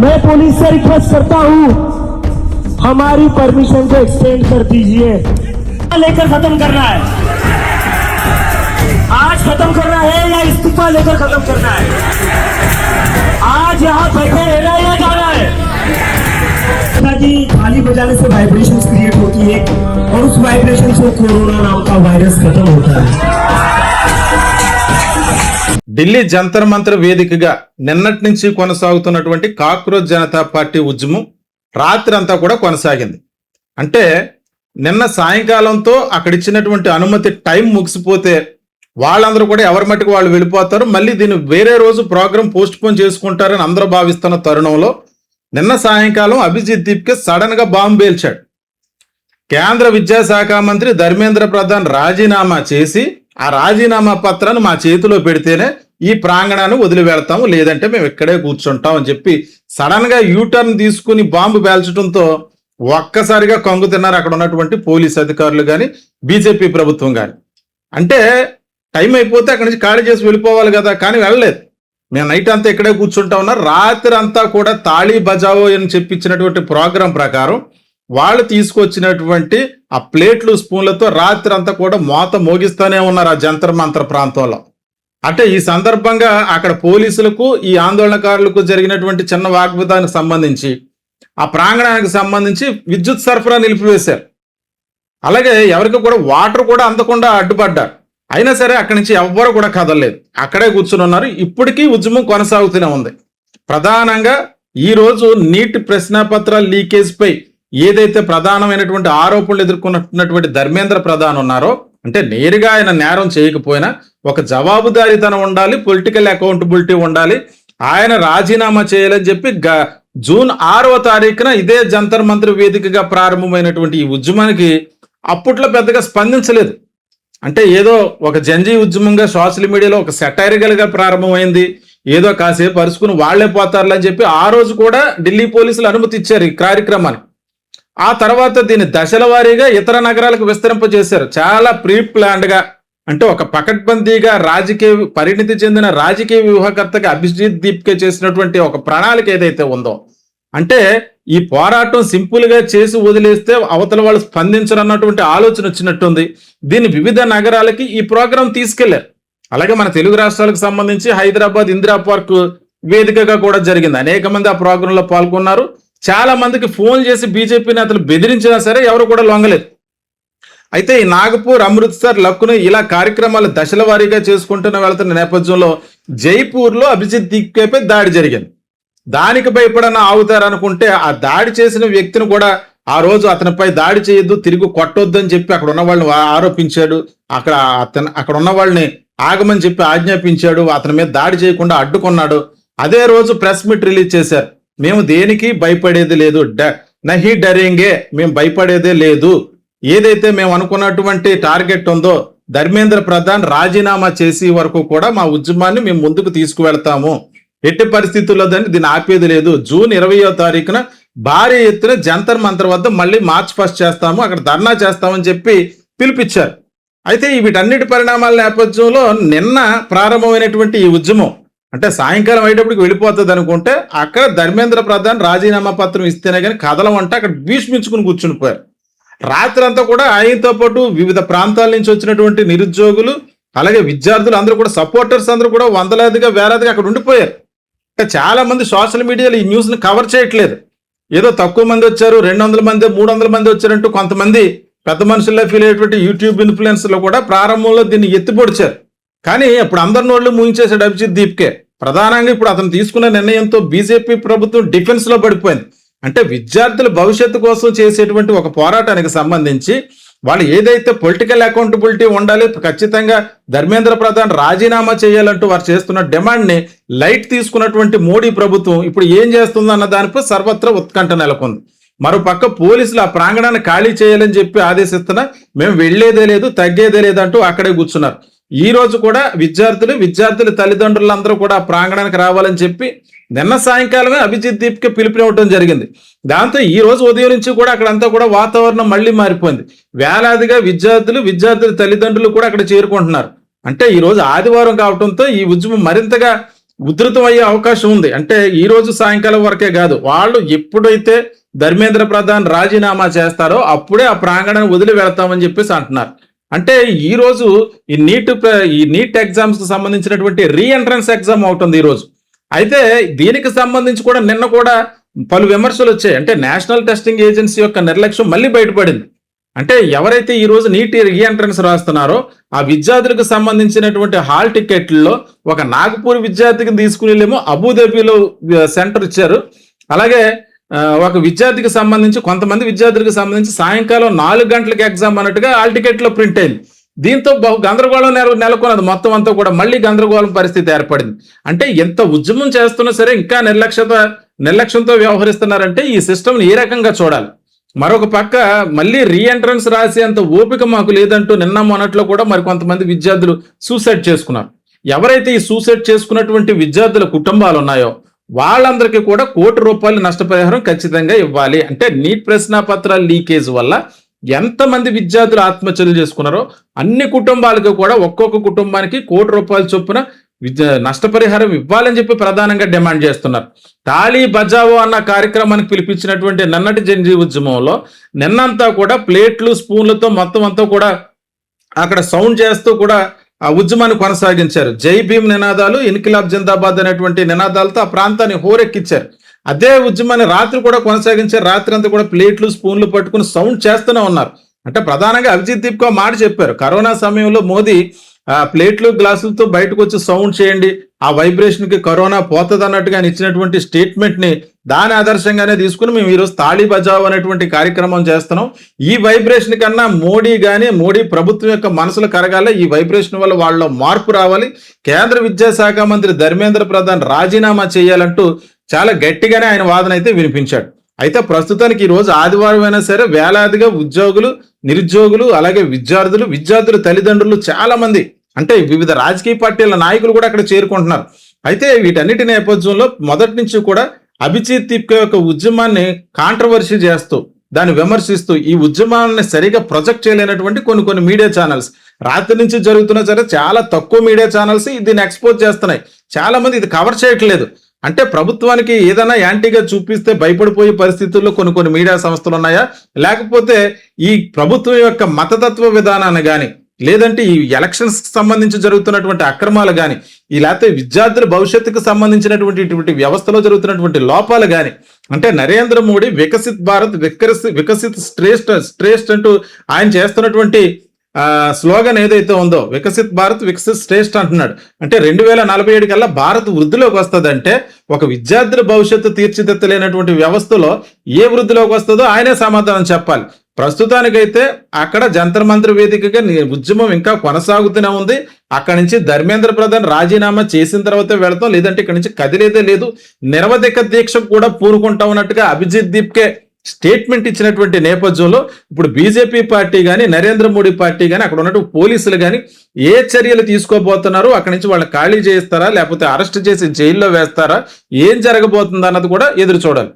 मैं पुलिस से रिक्वेस्ट करता हूँ, हमारी परमिशन को एक्सटेंड कर दीजिए। लेकर खत्म करना है, आज खत्म करना है या इस्तीफा लेकर खत्म करना है? आज यहाँ बैठे रहना है या जाना है? ताकि थाली बजाने से वाइब्रेशंस क्रिएट होती है और उस वाइब्रेशन से कोरोना नाम का वायरस खत्म होता है। ఢిల్లీ జంతర్ మంతర్ వేదికగా నిన్నటి నుంచి కొనసాగుతున్నటువంటి కాక్రోచ్ జనతా పార్టీ ఉద్యమం రాత్రి అంతా కూడా కొనసాగింది. అంటే నిన్న సాయంకాలంతో అక్కడ ఇచ్చినటువంటి అనుమతి టైం ముగిసిపోతే వాళ్ళందరూ కూడా ఎవరి మట్టుకు వాళ్ళు వెళ్ళిపోతారు, మళ్ళీ దీన్ని వేరే రోజు ప్రోగ్రాం పోస్ట్ పోన్ చేసుకుంటారని అందరూ భావిస్తున్న తరుణంలో నిన్న సాయంకాలం అభిజిత్ దీప్కే సడన్ గా బాంబు పేల్చాడు. కేంద్ర విద్యాశాఖ మంత్రి ధర్మేంద్ర ప్రధాన్ రాజీనామా చేసి ఆ రాజీనామా పత్రాన్ని మా చేతిలో పెడితేనే ఈ ప్రాంగణాన్ని వదిలి వెళ్తాము, లేదంటే మేము ఇక్కడే కూర్చుంటాం అని చెప్పి సడన్ గా యూటర్న్ తీసుకుని బాంబు పేల్చడంతో ఒక్కసారిగా కంగు తిన్నారు అక్కడ ఉన్నటువంటి పోలీస్ అధికారులు కానీ బీజేపీ ప్రభుత్వం కానీ. అంటే టైం అయిపోతే అక్కడి నుంచి ఖాళీ చేసి వెళ్ళిపోవాలి కదా, కానీ వెళ్ళలేదు. మేము నైట్ అంతా ఇక్కడే కూర్చుంటా ఉన్నారు. రాత్రి అంతా కూడా తాళీ బజావో అని చెప్పించినటువంటి ప్రోగ్రాం ప్రకారం వాళ్ళు తీసుకొచ్చినటువంటి ఆ ప్లేట్లు స్పూన్లతో రాత్రి అంతా కూడా మోత మోగిస్తూనే ఉన్నారు ఆ జంతర్ మంతర్ ప్రాంతంలో. అంటే ఈ సందర్భంగా అక్కడ పోలీసులకు ఈ ఆందోళనకారులకు జరిగినటువంటి చిన్న వాగ్వాదానికి సంబంధించి ఆ ప్రాంగణానికి సంబంధించి విద్యుత్ సరఫరా నిలిపివేశారు. అలాగే ఎవరికి కూడా వాటర్ కూడా అందకుండా అడ్డుపడ్డారు. అయినా సరే అక్కడి నుంచి ఎవ్వరు కూడా కదలలేదు, అక్కడే కూర్చుని ఉన్నారు. ఇప్పటికీ ఉద్యమం కొనసాగుతూనే ఉంది. ప్రధానంగా ఈ రోజు నీట్ ప్రశ్నాపత్రాల లీకేజ్ పై ఏదైతే ప్రధానమైనటువంటి ఆరోపణలు ఎదుర్కొన్నటువంటి ధర్మేంద్ర ప్రధాన్ ఉన్నారో, అంటే నేరుగా ఆయన నేరం చేయకపోయినా ఒక జవాబుదారీతనం ఉండాలి, పొలిటికల్ అకౌంటబిలిటీ ఉండాలి, ఆయన రాజీనామా చేయాలని చెప్పి జూన్ 6వ తారీఖున ఇదే జంతర్ మంతర్ వేదికగా ప్రారంభమైనటువంటి ఈ ఉద్యమానికి అప్పట్లో పెద్దగా స్పందించలేదు. అంటే ఏదో ఒక జంజీ ఉద్యమంగా సోషల్ మీడియాలో ఒక సెటైరికల్ గా ప్రారంభమైంది, ఏదో కాసేపు అరుచుకుని వాళ్లే పోతారులే అని చెప్పి ఆ రోజు కూడా ఢిల్లీ పోలీసులు అనుమతి ఇచ్చారు ఈ కార్యక్రమానికి. ఆ తర్వాత దీన్ని దశల వారీగా ఇతర నగరాలకు విస్తరింపజేశారు. చాలా ప్రీ ప్లాన్డ్ గా, అంటే ఒక పకడ్బందీగా రాజకీయ పరిణితి చెందిన రాజకీయ వ్యూహకర్తగా అభిజిత్ దీప్కే చేసినటువంటి ఒక ప్రణాళిక ఏదైతే ఉందో, అంటే ఈ పోరాటం సింపుల్ గా చేసి వదిలేస్తే అవతల వాళ్ళు స్పందించరన్నటువంటి ఆలోచన వచ్చినట్టుంది. దీన్ని వివిధ నగరాలకి ఈ ప్రోగ్రాం తీసుకెళ్లారు. అలాగే మన తెలుగు రాష్ట్రాలకు సంబంధించి హైదరాబాద్ ఇందిరా పార్క్ వేదికగా కూడా జరిగింది. అనేక మంది ఆ ప్రోగ్రాంలో పాల్గొన్నారు. చాలా మందికి ఫోన్ చేసి బీజేపీ నేతలు బెదిరించినా సరే ఎవరు కూడా లొంగలేదు. అయితే ఈ నాగపూర్, అమృత్సర్, లక్నో ఇలా కార్యక్రమాలు దశల వారీగా చేసుకుంటూ వెళ్తున్న నేపథ్యంలో జైపూర్లో అభిజిత్ దీప్కేపై దాడి జరిగింది. దానికి భయపడన ఆగుతారనుకుంటే ఆ దాడి చేసిన వ్యక్తిని కూడా ఆ రోజు అతనిపై దాడి చేయొద్దు, తిరిగి కొట్టొద్దు అని చెప్పి అక్కడ ఉన్న వాళ్ళని ఆరోపించాడు. అక్కడ ఉన్న వాళ్ళని ఆగమని చెప్పి ఆజ్ఞాపించాడు. అతని మీద దాడి చేయకుండా అడ్డుకున్నాడు. అదే రోజు ప్రెస్ మీట్ రిలీజ్ చేశారు. మేము దేనికి భయపడేది లేదు, నహి డరేంగే, మేము భయపడేదే లేదు. ఏదైతే మేము అనుకున్నటువంటి టార్గెట్ ఉందో ధర్మేంద్ర ప్రధాన్ రాజీనామా చేసే వరకు కూడా మా ఉద్యమాన్ని మేము ముందుకు తీసుకువెళ్తాము, ఎట్టి పరిస్థితుల్లో దీన్ని ఆపేది లేదు. జూన్ 20వ తారీఖున భారీ ఎత్తున జంతర్ మంతర్ వద్ద మళ్ళీ మార్చ్ ఫస్ట్ చేస్తాము, అక్కడ ధర్నా చేస్తామని చెప్పి పిలిపించారు. అయితే వీటన్నిటి పరిణామాల నేపథ్యంలో నిన్న ప్రారంభమైనటువంటి ఈ ఉద్యమం అంటే సాయంకాలం అయ్యేటప్పటికి వెళ్ళిపోతుంది అనుకుంటే అక్కడ ధర్మేంద్ర ప్రధాన్ రాజీనామా పత్రం ఇస్తేనే కానీ కదలమంటే అక్కడ భీష్మించుకుని కూర్చుని పోయారు. రాత్రి అంతా కూడా ఆయనతో పాటు వివిధ ప్రాంతాల నుంచి వచ్చినటువంటి నిరుద్యోగులు, అలాగే విద్యార్థులు అందరూ కూడా, సపోర్టర్స్ అందరూ కూడా వందలాదిగా వేలాదిగా అక్కడ ఉండిపోయారు. చాలా మంది సోషల్ మీడియాలో ఈ న్యూస్ ని కవర్ చేయట్లేదు. ఏదో తక్కువ మంది వచ్చారు, 200 మంది 300 మంది వచ్చారంటూ కొంతమంది పెద్ద మనుషుల్లో ఫీల్ అయ్యేటువంటి యూట్యూబ్ ఇన్ఫ్లుయెన్సర్లు కూడా ప్రారంభంలో దీన్ని ఎత్తిపొడిచారు. కానీ అప్పుడు అందరి నోళ్ళు మూయించేశాడు అభిజిత్ దీప్కే. ప్రధానంగా ఇప్పుడు అతను తీసుకున్న నిర్ణయంతో బీజేపీ ప్రభుత్వం డిఫెన్స్ లో పడిపోయింది. అంటే విద్యార్థుల భవిష్యత్తు కోసం చేసేటువంటి ఒక పోరాటానికి సంబంధించి వాళ్ళు ఏదైతే పొలిటికల్ అకౌంటబిలిటీ ఉండాలి, ఖచ్చితంగా ధర్మేంద్ర ప్రధాన్ రాజీనామా చేయాలంటూ వారు చేస్తున్న డిమాండ్ ని లైట్ తీసుకున్నటువంటి మోడీ ప్రభుత్వం ఇప్పుడు ఏం చేస్తుందన్న దానిపై సర్వత్రా ఉత్కంఠ నెలకొంది. మరోపక్క పోలీసులు ఆ ప్రాంగణాన్ని ఖాళీ చేయాలని చెప్పి ఆదేశిస్తున్నా మేము వెళ్లేదే లేదు, తగ్గేదే లేదంటూ అక్కడే కూర్చున్నారు. ఈ రోజు కూడా విద్యార్థుల తల్లిదండ్రులందరూ కూడా ఆ ప్రాంగణానికి రావాలని చెప్పి నిన్న సాయంకాలమే అభిజిత్ దీప్కి పిలుపునివ్వడం జరిగింది. దాంతో ఈ రోజు ఉదయం నుంచి కూడా అక్కడంతా కూడా వాతావరణం మళ్ళీ మారిపోయింది. వేలాదిగా విద్యార్థుల తల్లిదండ్రులు కూడా అక్కడ చేరుకుంటున్నారు. అంటే ఈ రోజు ఆదివారం కావడంతో ఈ ఉద్యమం మరింతగా ఉధృతం అయ్యే అవకాశం ఉంది. అంటే ఈ రోజు సాయంకాలం వరకే కాదు, వాళ్ళు ఎప్పుడైతే ధర్మేంద్ర ప్రధాన్ రాజీనామా చేస్తారో అప్పుడే ఆ ప్రాంగణాన్ని వదిలి వెళ్తామని చెప్పేసి అంటున్నారు. అంటే ఈ రోజు ఈ నీట్ ఎగ్జామ్స్ కి సంబంధించినటువంటి రీ ఎంట్రన్స్ ఎగ్జామ్ అవుతుంది ఈ రోజు. అయితే దీనికి సంబంధించి కూడా నిన్న కూడా పలు విమర్శలు వచ్చాయి. అంటే నేషనల్ టెస్టింగ్ ఏజెన్సీ యొక్క నిర్లక్ష్యం మళ్ళీ బయటపడింది. అంటే ఎవరైతే ఈ రోజు నీట్ రీ ఎంట్రన్స్ రాస్తున్నారో ఆ విద్యార్థులకు సంబంధించినటువంటి హాల్ టికెట్లలో ఒక నాగపూర్ విద్యార్థికి తీసుకుని వెళ్ళేమో అబుదాబిలో సెంటర్ ఇచ్చారు. అలాగే ఒక విద్యార్థికి సంబంధించి కొంతమంది విద్యార్థులకు సంబంధించి సాయంకాలం 4 గంటలకు ఎగ్జామ్ అన్నట్టుగా హాల్ టికెట్ లో ప్రింట్ అయింది. దీంతో బహు గందరగోళం నెలకొన్నది. మొత్తం అంతా కూడా మళ్ళీ గందరగోళం పరిస్థితి ఏర్పడింది. అంటే ఎంత ఉద్యమం చేస్తున్నా సరే ఇంకా నిర్లక్ష్యంతో వ్యవహరిస్తున్నారంటే ఈ సిస్టమ్ని ఏ రకంగా చూడాలి. మరొక పక్క మళ్ళీ రీ ఎంట్రన్స్ రాసి అంత ఓపిక మాకు లేదంటూ నిన్న మొన్నట్లో కూడా మరి కొంతమంది విద్యార్థులు సూసైడ్ చేసుకున్నారు. ఎవరైతే ఈ సూసైడ్ చేసుకున్నటువంటి విద్యార్థుల కుటుంబాలు ఉన్నాయో వాళ్ళందరికీ కూడా ₹1,00,00,000 నష్టపరిహారం ఖచ్చితంగా ఇవ్వాలి. అంటే నీట్ ప్రశ్నాపత్రాల లీకేజ్ వల్ల ఎంతమంది విద్యార్థులు ఆత్మహత్యలు చేసుకున్నారో అన్ని కుటుంబాలకు కూడా ఒక్కొక్క కుటుంబానికి ₹1,00,00,000 చొప్పున నష్టపరిహారం ఇవ్వాలని చెప్పి ప్రధానంగా డిమాండ్ చేస్తున్నారు. తాళీ బజావో అన్న కార్యక్రమానికి పిలిపించినటువంటి నిన్నటి జనజీ ఉద్యమంలో నిన్నంతా కూడా ప్లేట్లు స్పూన్లతో మొత్తం అంతా కూడా అక్కడ సౌండ్ చేస్తూ కూడా ఆ ఉద్యమాన్ని కొనసాగించారు. జై భీమ్ నినాదాలు, ఇన్కిలాబ్ జిందాబాద్ అనేటువంటి నినాదాలతో ఆ ప్రాంతాన్ని హోరెక్కించారు. అదే ఉద్యమాన్ని రాత్రి కూడా కొనసాగించారు. రాత్రి అంతా కూడా ప్లేట్లు స్పూన్లు పట్టుకుని సౌండ్ చేస్తూనే ఉన్నారు. అంటే ప్రధానంగా అభిజిత్ దీప్కో మాట చెప్పారు, కరోనా సమయంలో మోదీ ప్లేట్లు గ్లాసులతో బయటకు వచ్చి సౌండ్ చేయండి, ఆ వైబ్రేషన్ కి కరోనా పోతుంది అన్నట్టుగా ఇచ్చినటువంటి స్టేట్మెంట్ ని దాని ఆదర్శంగానే తీసుకుని మేము ఈరోజు తాళీ బజావ్ అనేటువంటి కార్యక్రమం చేస్తున్నాం. ఈ వైబ్రేషన్ కన్నా మోడీ ప్రభుత్వం యొక్క మనసులు కరగాలి. ఈ వైబ్రేషన్ వల్ల వాళ్ళలో మార్పు రావాలి. కేంద్ర విద్యాశాఖ మంత్రి ధర్మేంద్ర ప్రధాన్ రాజీనామా చేయాలంటూ చాలా గట్టిగానే ఆయన వాదన అయితే వినిపించాడు. అయితే ప్రస్తుతానికి ఈ రోజు ఆదివారం అయినా సరే వేలాదిగా ఉద్యోగులు, నిరుద్యోగులు, అలాగే విద్యార్థుల తల్లిదండ్రులు చాలా మంది, అంటే వివిధ రాజకీయ పార్టీల నాయకులు కూడా అక్కడ చేరుకుంటున్నారు. అయితే వీటన్నిటి నేపథ్యంలో మొదటి నుంచి కూడా అభిజిత్ దీప్కో యొక్క ఉద్యమాన్ని కాంట్రవర్సీ చేస్తూ దాన్ని విమర్శిస్తూ ఈ ఉద్యమాన్ని సరిగా ప్రొజెక్ట్ చేయలేనటువంటి కొన్ని మీడియా ఛానల్స్ రాత్రి నుంచి జరుగుతున్నా సరే చాలా తక్కువ మీడియా ఛానల్స్ దీన్ని ఎక్స్పోజ్ చేస్తున్నాయి. చాలా మంది ఇది కవర్ చేయట్లేదు. అంటే ప్రభుత్వానికి ఏదైనా యాంటీగా చూపిస్తే భయపడిపోయే పరిస్థితుల్లో కొన్ని మీడియా సంస్థలు ఉన్నాయా, లేకపోతే ఈ ప్రభుత్వం యొక్క మతతత్వ విధానాన్ని కానీ, లేదంటే ఈ ఎలక్షన్స్ కి సంబంధించి జరుగుతున్నటువంటి అక్రమాలు కానీ, లేకపోతే విద్యార్థుల భవిష్యత్తుకు సంబంధించినటువంటి ఇటువంటి వ్యవస్థలో జరుగుతున్నటువంటి లోపాలు కానీ, అంటే నరేంద్ర మోడీ వికసిత్ భారత్ వికసిత్ శ్రేష్ఠ అంటూ ఆయన చేస్తున్నటువంటి స్లోగన్ ఏదైతే ఉందో వికసిత్ భారత్ వికసిత్ శ్రేష్ఠ అంటున్నాడు. అంటే 2047 కల్లా భారత్ వృద్ధిలోకి వస్తుందంటే ఒక విద్యార్థుల భవిష్యత్తు తీర్చిదిద్దలేనటువంటి వ్యవస్థలో ఏ వృద్ధిలోకి వస్తుందో ఆయనే సమాధానం చెప్పాలి. ప్రస్తుతానికైతే అక్కడ జంతర్ మంత్ర వేదికగా ఉద్యమం ఇంకా కొనసాగుతూనే ఉంది. అక్కడి నుంచి ధర్మేంద్ర ప్రధాన్ రాజీనామా చేసిన తర్వాత వెళతాం, లేదంటే ఇక్కడి నుంచి కదిలేదే లేదు. నిరవధిక దీక్ష కూడా పూనుకుంటా ఉన్నట్టుగా అభిజిత్ దీప్కే స్టేట్మెంట్ ఇచ్చినటువంటి నేపథ్యంలో ఇప్పుడు బీజేపీ పార్టీ కానీ, నరేంద్ర మోడీ పార్టీ కానీ, అక్కడ ఉన్నటువంటి పోలీసులు కానీ ఏ చర్యలు తీసుకోబోతున్నారు, అక్కడి నుంచి వాళ్ళని ఖాళీ చేస్తారా, లేకపోతే అరెస్ట్ చేసి జైల్లో వేస్తారా, ఏం జరగబోతుందా అన్నది కూడా ఎదురు చూడాలి.